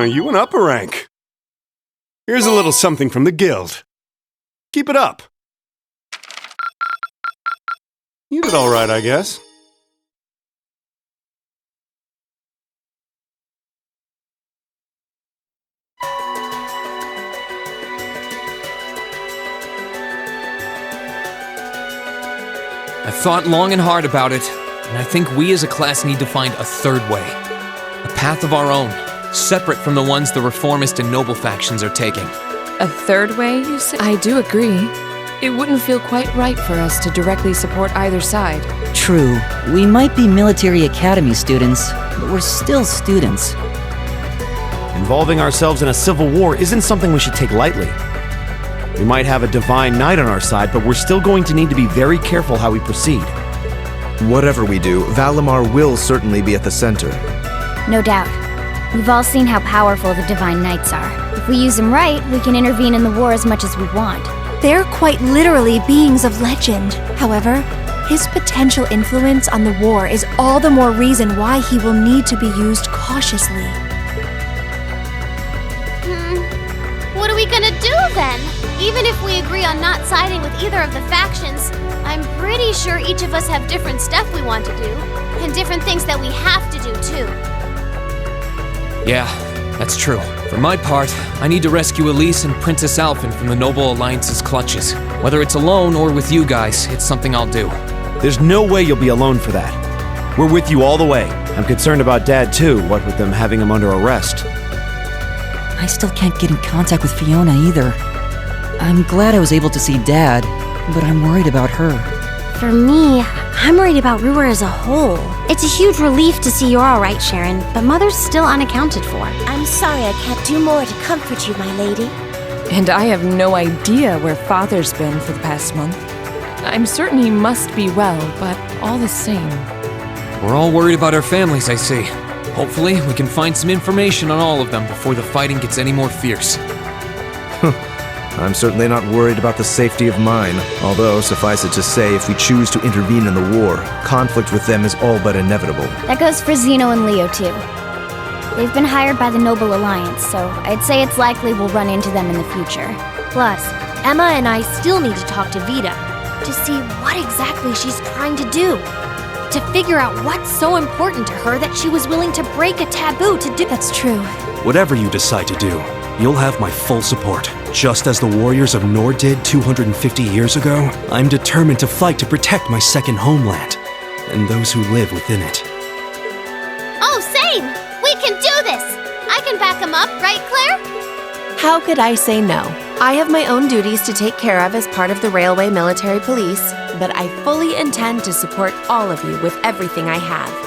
You went up a rank. Here's a little something from the guild. Keep it up. You did all right, I guess. I've thought long and hard about it, and I think we as a class need to find a third way. A path of our own, separate from the ones the reformist and noble factions are taking. A third way, you say? I do agree. It wouldn't feel quite right for us to directly support either side. True. We might be military academy students, but we're still students. Involving ourselves in a civil war isn't something we should take lightly. We might have a divine knight on our side, but we're still going to need to be very careful how we proceed. Whatever we do, Valimar will certainly be at the center. No doubt. We've all seen how powerful the Divine Knights are. If we use them right, we can intervene in the war as much as we want. They're quite literally beings of legend. However, his potential influence on the war is all the more reason why he will need to be used cautiously. What are we gonna do then? Even if we agree on not siding with either of the factions, I'm pretty sure each of us have different stuff we want to do, and different things that we have to do too. Yeah, that's true. For my part, I need to rescue Elise and Princess Alphen from the Noble Alliance's clutches. Whether it's alone or with you guys, it's something I'll do. There's no way you'll be alone for that. We're with you all the way. I'm concerned about Dad too, what with them having him under arrest. I still can't get in contact with Fiona either. I'm glad I was able to see Dad, but I'm worried about her. For me, I'm worried about Ruhr as a whole. It's a huge relief to see you're alright, Sharon, but Mother's still unaccounted for. I'm sorry I can't do more to comfort you, my lady. And I have no idea where Father's been for the past month. I'm certain he must be well, but all the same. We're all worried about our families, I see. Hopefully, we can find some information on all of them before the fighting gets any more fierce. I'm certainly not worried about the safety of mine, although, suffice it to say, if we choose to intervene in the war, conflict with them is all but inevitable. That goes for Zeno and Leo too. They've been hired by the Noble Alliance, so I'd say it's likely we'll run into them in the future. Plus, Emma and I still need to talk to Vita to see what exactly she's trying to do. To figure out what's so important to her that she was willing to break a taboo to do— That's true. Whatever you decide to do, you'll have my full support. Just as the warriors of Nord did 250 years ago, I'm determined to fight to protect my second homeland, and those who live within it. Oh, same! We can do this! I can back him up, right, Claire? How could I say no? I have my own duties to take care of as part of the Railway Military Police, but I fully intend to support all of you with everything I have.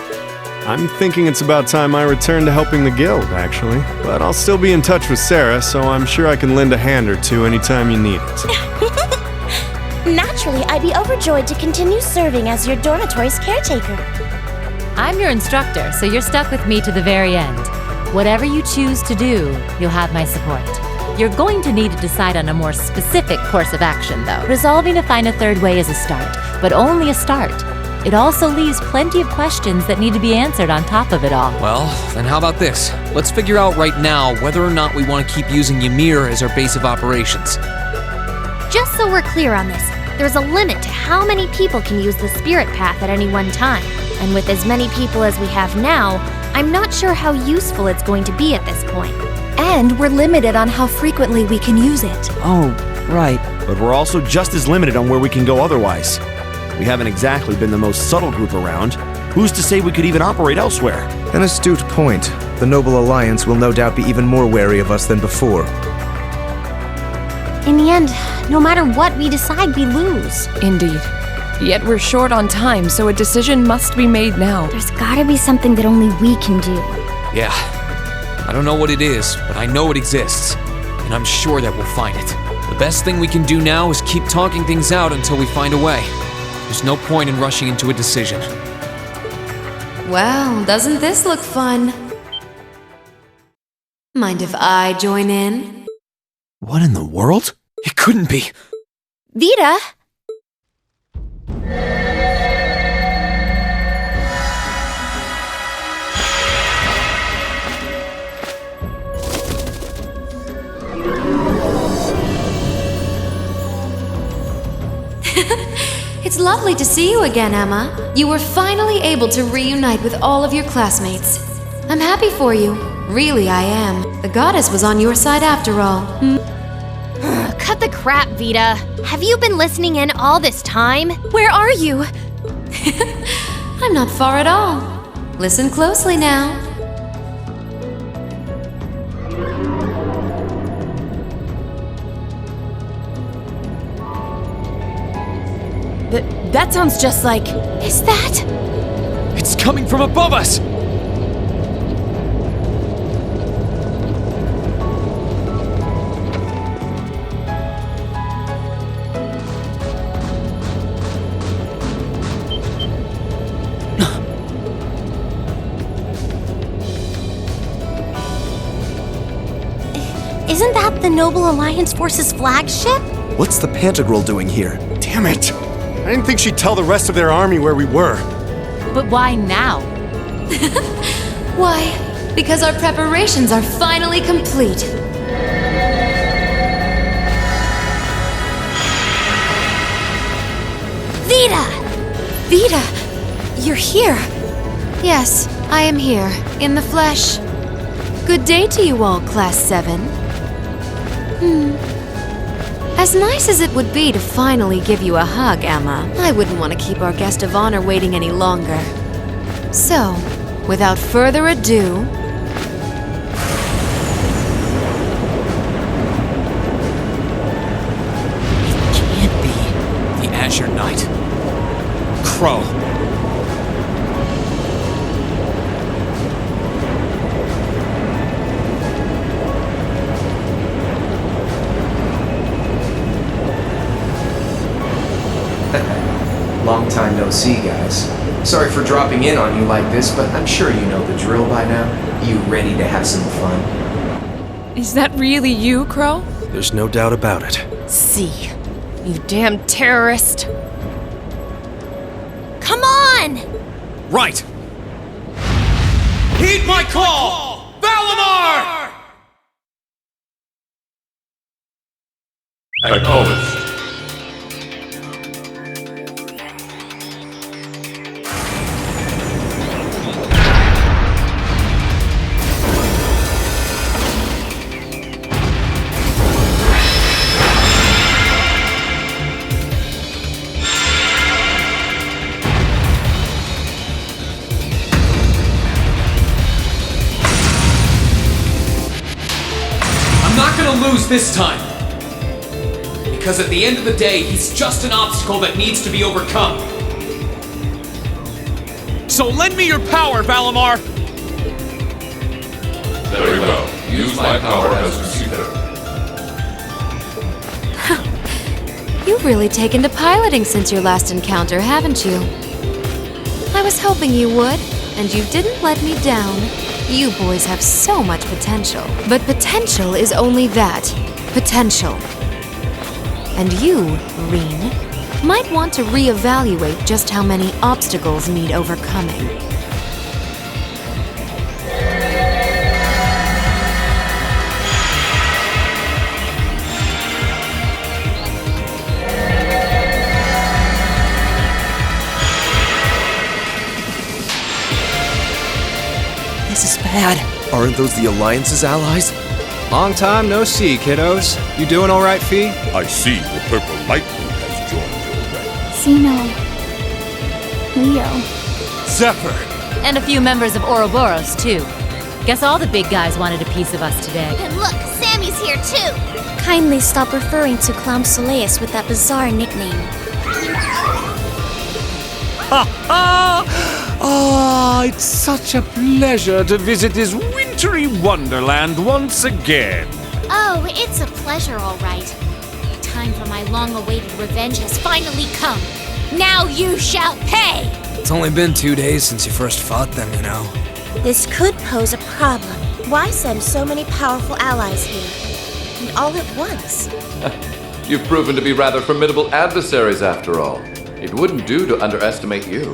I'm thinking it's about time I return to helping the guild, actually. But I'll still be in touch with Sarah, so I'm sure I can lend a hand or two anytime you need it. Naturally, I'd be overjoyed to continue serving as your dormitory's caretaker. I'm your instructor, so you're stuck with me to the very end. Whatever you choose to do, you'll have my support. You're going to need to decide on a more specific course of action, though. Resolving to find a third way is a start, but only a start. It also leaves plenty of questions that need to be answered on top of it all. Well, then how about this? Let's figure out right now whether or not we want to keep using Ymir as our base of operations. Just so we're clear on this, there's a limit to how many people can use the spirit path at any one time. And with as many people as we have now, I'm not sure how useful it's going to be at this point. And we're limited on how frequently we can use it. Oh, right. But we're also just as limited on where we can go otherwise. We haven't exactly been the most subtle group around. Who's to say we could even operate elsewhere? An astute point. The Noble Alliance will no doubt be even more wary of us than before. In the end, no matter what we decide, we lose. Indeed. Yet we're short on time, so a decision must be made now. There's gotta be something that only we can do. Yeah. I don't know what it is, but I know it exists. And I'm sure that we'll find it. The best thing we can do now is keep talking things out until we find a way. There's no point in rushing into a decision. Well, doesn't this look fun? Mind if I join in? What in the world? It couldn't be. Vita? It's lovely to see you again, Emma. You were finally able to reunite with all of your classmates. I'm happy for you. Really, I am. The goddess was on your side after all. Cut the crap, Vita. Have you been listening in all this time? Where are you? I'm not far at all. Listen closely now. That sounds just like... Is that? It's coming from above us! Isn't that the Noble Alliance Force's flagship? What's the Pantagruel doing here? Damn it! I didn't think she'd tell the rest of their army where we were. But why now? Why? Because our preparations are finally complete. Vita! Vita! You're here! Yes, I am here, in the flesh. Good day to you all, Class 7. As nice as it would be to finally give you a hug, Emma, I wouldn't want to keep our guest of honor waiting any longer. So, without further ado... Can't be. The Azure Knight. Crow. Long time no see, guys. Sorry for dropping in on you like this, but I'm sure you know the drill by now. You ready to have some fun? Is that really you, Crow? There's no doubt about it. See. You damn terrorist. Come on! Right! Heed my call! Valimar! Acknowledged. Lose this time. Because at the end of the day, he's just an obstacle that needs to be overcome. So lend me your power, Valimar! Very well. Use my power as you see fit. You've really taken to piloting since your last encounter, haven't you? I was hoping you would, and you didn't let me down. You boys have so much potential. But potential is only that. Potential. And you, Reen, might want to reevaluate just how many obstacles need overcoming. This is bad. Aren't those the Alliance's allies? Long time no see, kiddos. You doing all right, Fee? I see the purple lightning has joined your ranks. Xeno. Leo. Zephyr. And a few members of Ouroboros, too. Guess all the big guys wanted a piece of us today. And look, Sammy's here too! Kindly stop referring to Clown Soleus with that bizarre nickname. Ah, it's such a pleasure to visit this wintry wonderland once again. Oh, it's a pleasure, all right. The time for my long-awaited revenge has finally come. Now you shall pay! It's only been 2 days since you first fought them, you know. This could pose a problem. Why send so many powerful allies here? And all at once? You've proven to be rather formidable adversaries, after all. It wouldn't do to underestimate you.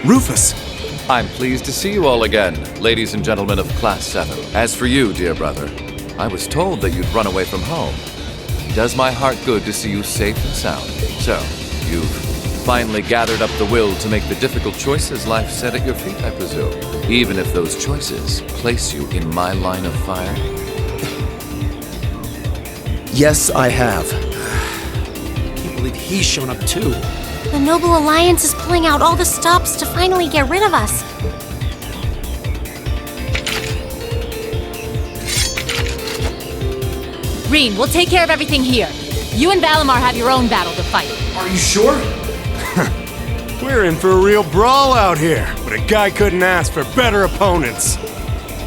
Rufus! I'm pleased to see you all again, ladies and gentlemen of Class 7. As for you, dear brother, I was told that you'd run away from home. It does my heart good to see you safe and sound. So, you've finally gathered up the will to make the difficult choices life set at your feet, I presume. Even if those choices place you in my line of fire. Yes, I have. Can't believe he's shown up too. The Noble Alliance is pulling out all the stops to finally get rid of us. Reen, we'll take care of everything here. You and Valimar have your own battle to fight. Are you sure? We're in for a real brawl out here, but a guy couldn't ask for better opponents.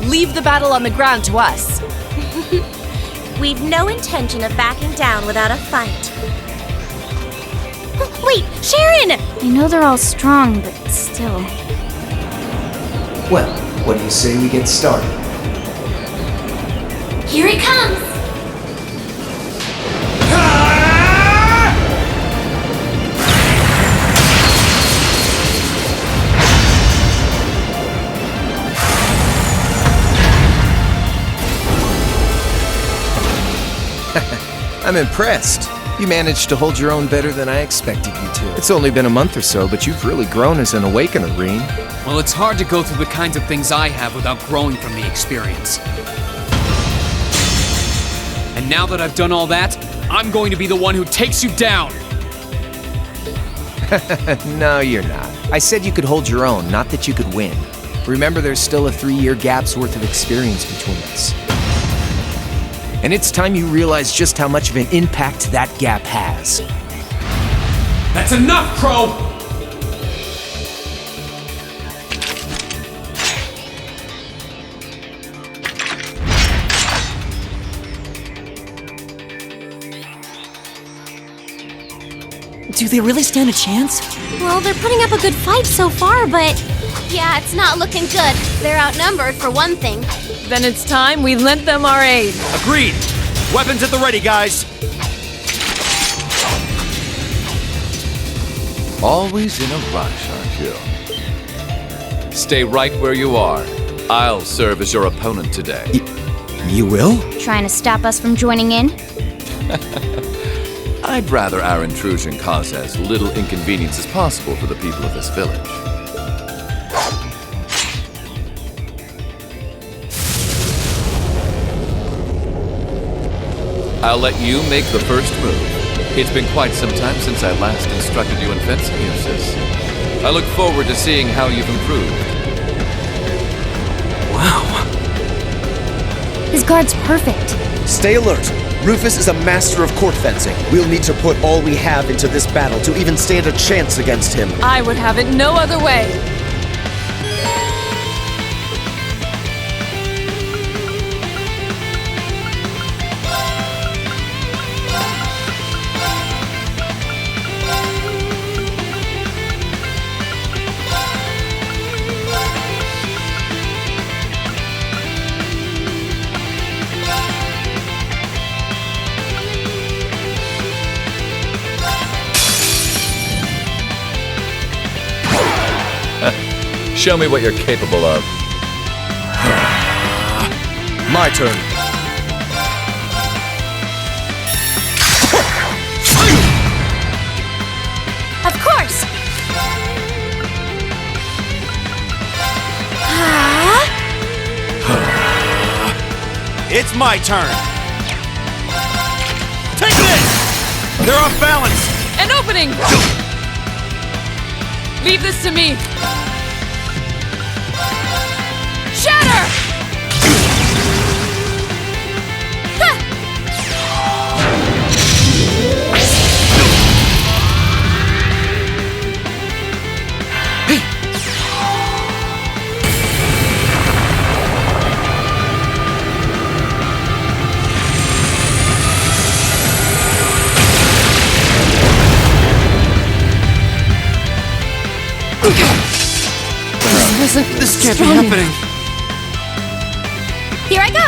Leave the battle on the ground to us. We've no intention of backing down without a fight. Wait, Sharon! I know they're all strong, but still. Well, what do you say we get started? Here it comes! I'm impressed. You managed to hold your own better than I expected you to. It's only been a month or so, but you've really grown as an Awakener, Reen. Well, it's hard to go through the kinds of things I have without growing from the experience. And now that I've done all that, I'm going to be the one who takes you down! No, you're not. I said you could hold your own, not that you could win. Remember, there's still a 3-year gap's worth of experience between us. And it's time you realize just how much of an impact that gap has. That's enough, Crow! Do they really stand a chance? Well, they're putting up a good fight so far, but... Yeah, it's not looking good. They're outnumbered, for one thing. Then it's time we lent them our aid. Agreed! Weapons at the ready, guys! Always in a rush, aren't you? Stay right where you are. I'll serve as your opponent today. You will? Trying to stop us from joining in? I'd rather our intrusion cause as little inconvenience as possible for the people of this village. I'll let you make the first move. It's been quite some time since I last instructed you in fencing, Sis. I look forward to seeing how you've improved. Wow. His guard's perfect. Stay alert. Rufus is a master of court fencing. We'll need to put all we have into this battle to even stand a chance against him. I would have it no other way. Show me what you're capable of. My turn. Of course! It's my turn! Take this! They're off balance! An opening! Leave this to me. Shatter! This can't be happening. Here I go!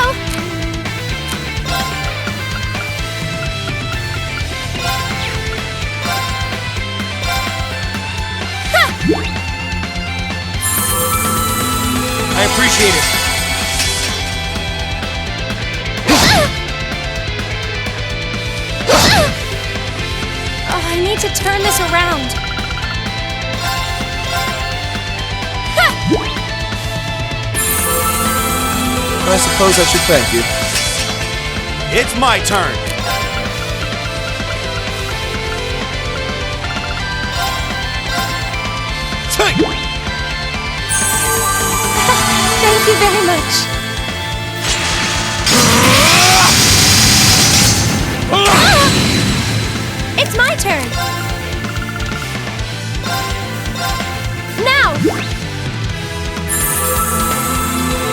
appreciate it. Oh, I need to turn this around. I suppose I should thank you. It's my turn. Thank you very much. It's my turn. Now.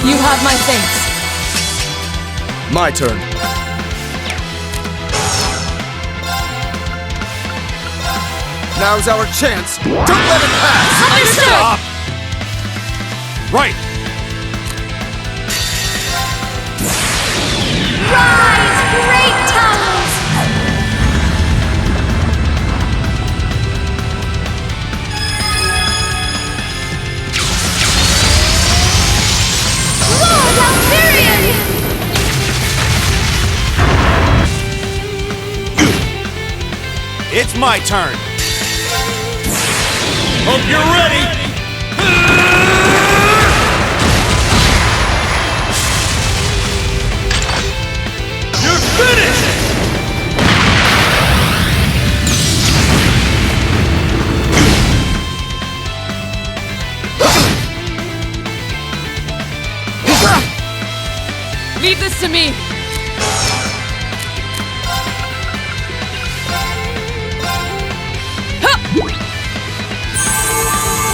You have my thanks. My turn. Now's our chance. Don't let it pass. Understood. Stop. Right. Rise, great tongues! Lord Alfarian! It's my turn. Hope you're ready. You're finished. Leave this to me.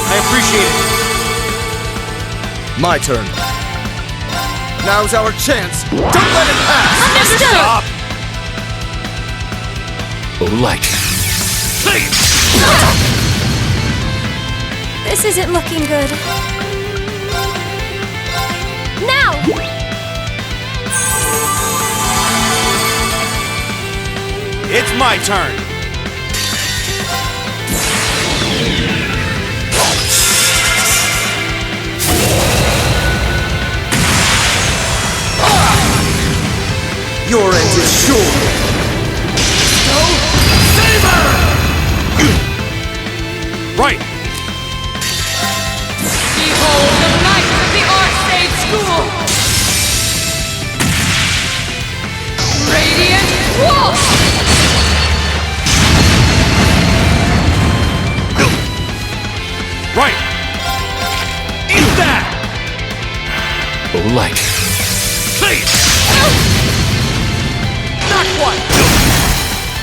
I appreciate it. My turn. Now's our chance. Don't let it pass. Understood. Stop. Oh, like. This isn't looking good. Now! It's my turn. Your end is sure. Right. Behold the might of the Archsage School! Radiant Wolf! Right. Eat that. Oh, like. Not one!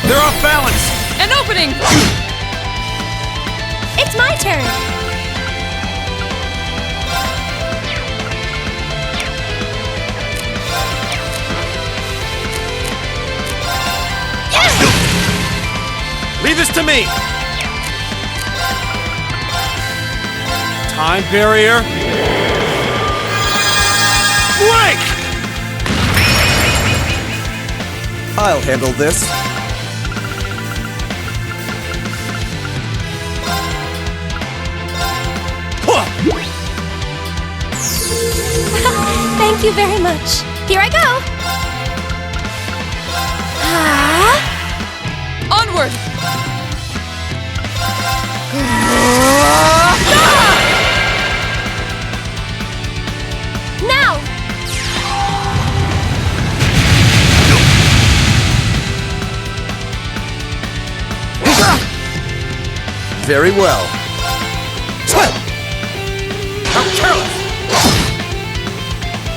They're off balance. An opening! It's my turn! Leave this to me. Time barrier. Break! I'll handle this. Thank you very much. Here I go! Onward! Now! Very well. How careless!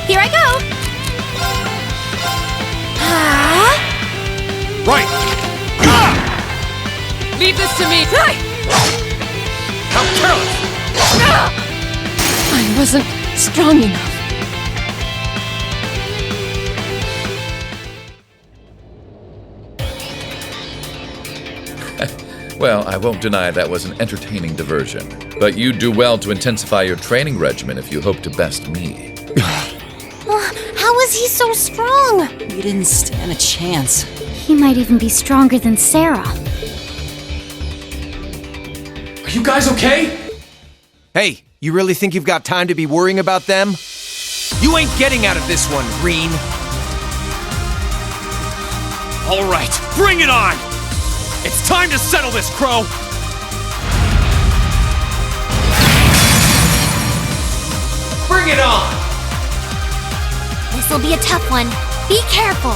Here I go! Right. Leave this to me! How careless! I wasn't strong enough. Well, I won't deny that was an entertaining diversion. But you'd do well to intensify your training regimen if you hope to best me. How is he so strong? You didn't stand a chance. He might even be stronger than Sarah. Are you guys okay? Hey, You really think you've got time to be worrying about them? You ain't getting out of this one, Green. All right, bring it on! It's time to settle this, Crow! Bring it on! This'll be a tough one. Be careful.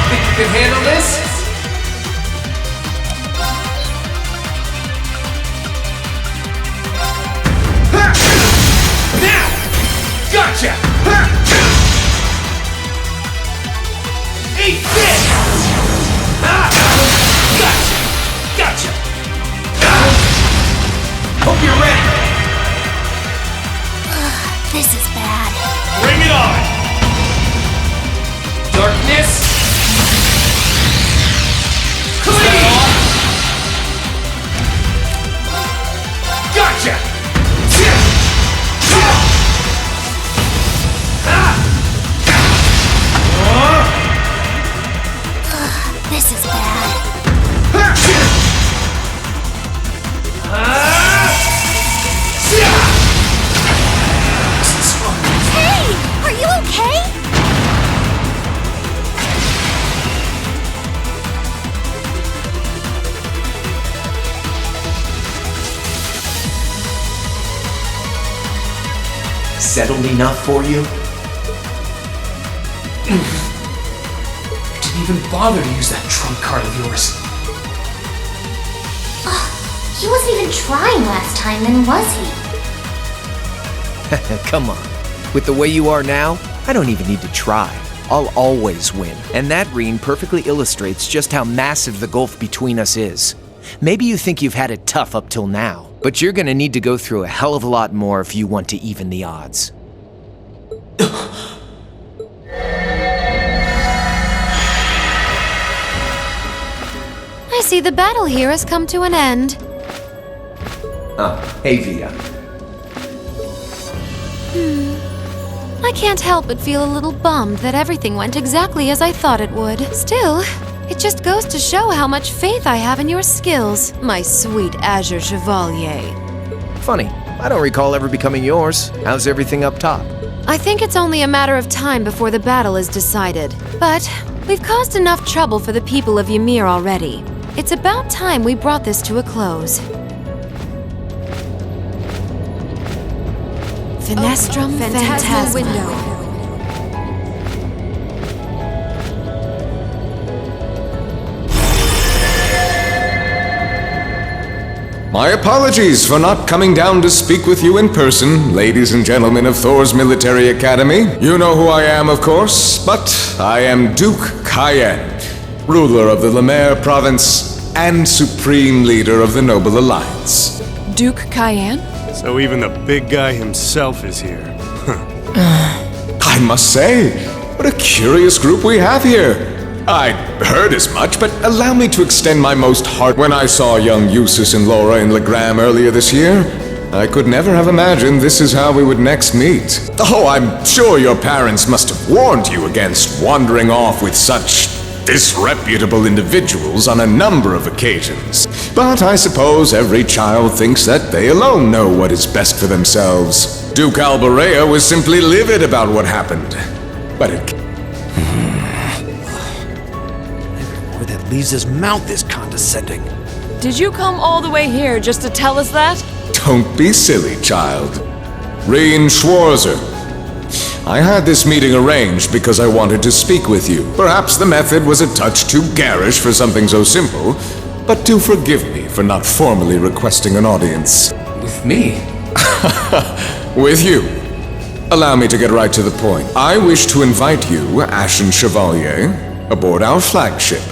Think you can handle this? Now! Gotcha! Eat this! Gotcha! Gotcha! Hope you're ready! This is bad. Bring it on! Darkness! Clean! Gotcha! This is bad. Hey! Are you okay? Settled enough for you? Didn't even bother to use that trump card of yours. He wasn't even trying last time, then was he? Come on. With the way you are now, I don't even need to try. I'll always win. And that ring perfectly illustrates just how massive the gulf between us is. Maybe you think you've had it tough up till now, but you're gonna need to go through a hell of a lot more if you want to even the odds. I see the battle here has come to an end. Hey Via. I can't help but feel a little bummed that everything went exactly as I thought it would. Still, it just goes to show how much faith I have in your skills, my sweet Azure Chevalier. Funny, I don't recall ever becoming yours. How's everything up top? I think it's only a matter of time before the battle is decided. But we've caused enough trouble for the people of Ymir already. It's about time we brought this to a close. Finestrum Phantasma window. My apologies for not coming down to speak with you in person, ladies and gentlemen of Thor's Military Academy. You know who I am, of course, but I am Duke Cayenne, ruler of the Lemaire Province and supreme leader of the Noble Alliance. Duke Cayenne? So even the big guy himself is here. I must say, what a curious group we have here. I heard as much, but allow me to extend my most heart. When I saw young Eustace and Laura in Legram earlier this year, I could never have imagined this is how we would next meet. Oh, I'm sure your parents must have warned you against wandering off with such disreputable individuals on a number of occasions. But I suppose every child thinks that they alone know what is best for themselves. Duke Alborea was simply livid about what happened. But it... Everywhere that leaves his mouth is condescending. Did you come all the way here just to tell us that? Don't be silly, child. Reen Schwarzer. I had this meeting arranged because I wanted to speak with you. Perhaps the method was a touch too garish for something so simple, but do forgive me for not formally requesting an audience. With me? With you. Allow me to get right to the point. I wish to invite you, Ashen Chevalier, aboard our flagship.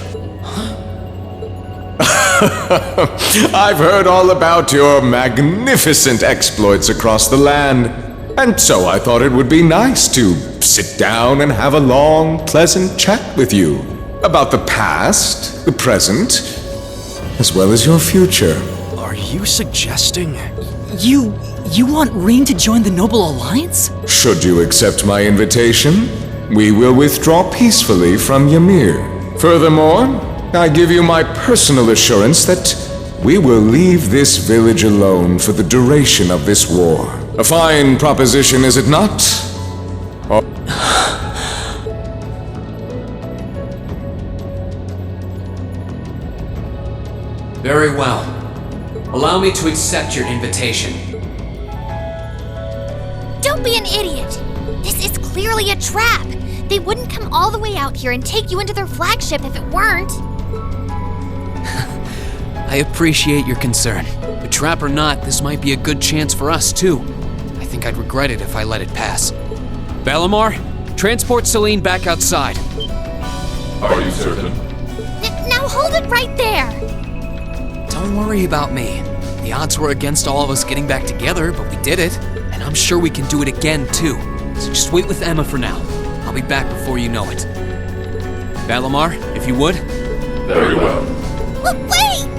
I've heard all about your magnificent exploits across the land, and so I thought it would be nice to sit down and have a long, pleasant chat with you about the past, the present, as well as your future. Are you suggesting? You want Reen to join the Noble Alliance? Should you accept my invitation, we will withdraw peacefully from Ymir. Furthermore, I give you my personal assurance that we will leave this village alone for the duration of this war. A fine proposition, is it not? Very well. Allow me to accept your invitation. Don't be an idiot! This is clearly a trap! They wouldn't come all the way out here and take you into their flagship if it weren't. I appreciate your concern. But trap or not, this might be a good chance for us, too. I think I'd regret it if I let it pass. Balamar, transport Celine back outside. Are you certain? Now hold it right there! Don't worry about me. The odds were against all of us getting back together, but we did it. And I'm sure we can do it again, too. So just wait with Emma for now. I'll be back before you know it. Balamar, if you would. Very well. Wait!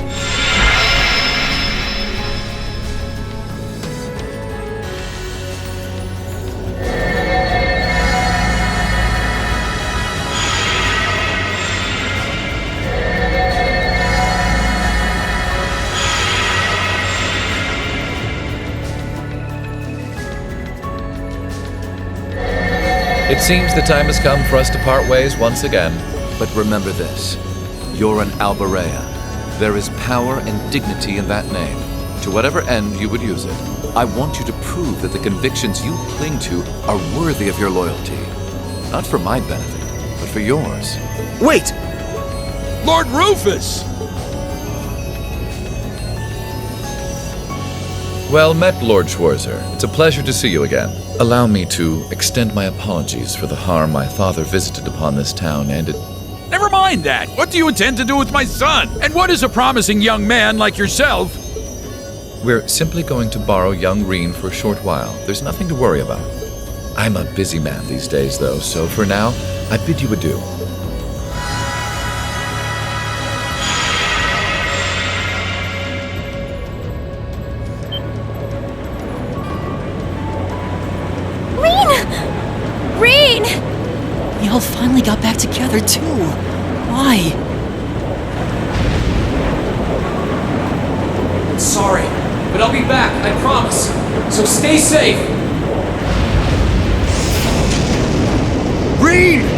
It seems the time has come for us to part ways once again. But remember this. You're an Albarea. There is power and dignity in that name. To whatever end you would use it, I want you to prove that the convictions you cling to are worthy of your loyalty. Not for my benefit, but for yours. Wait! Lord Rufus! Well met, Lord Schwarzer. It's a pleasure to see you again. Allow me to extend my apologies for the harm my father visited upon this town and it... Never mind that. What do you intend to do with my son? And what is a promising young man like yourself? We're simply going to borrow young Reen for a short while. There's nothing to worry about. I'm a busy man these days, though, so for now, I bid you adieu. Reen! We all finally got back together, too. Why? Sorry, but I'll be back, I promise. So stay safe. Reen!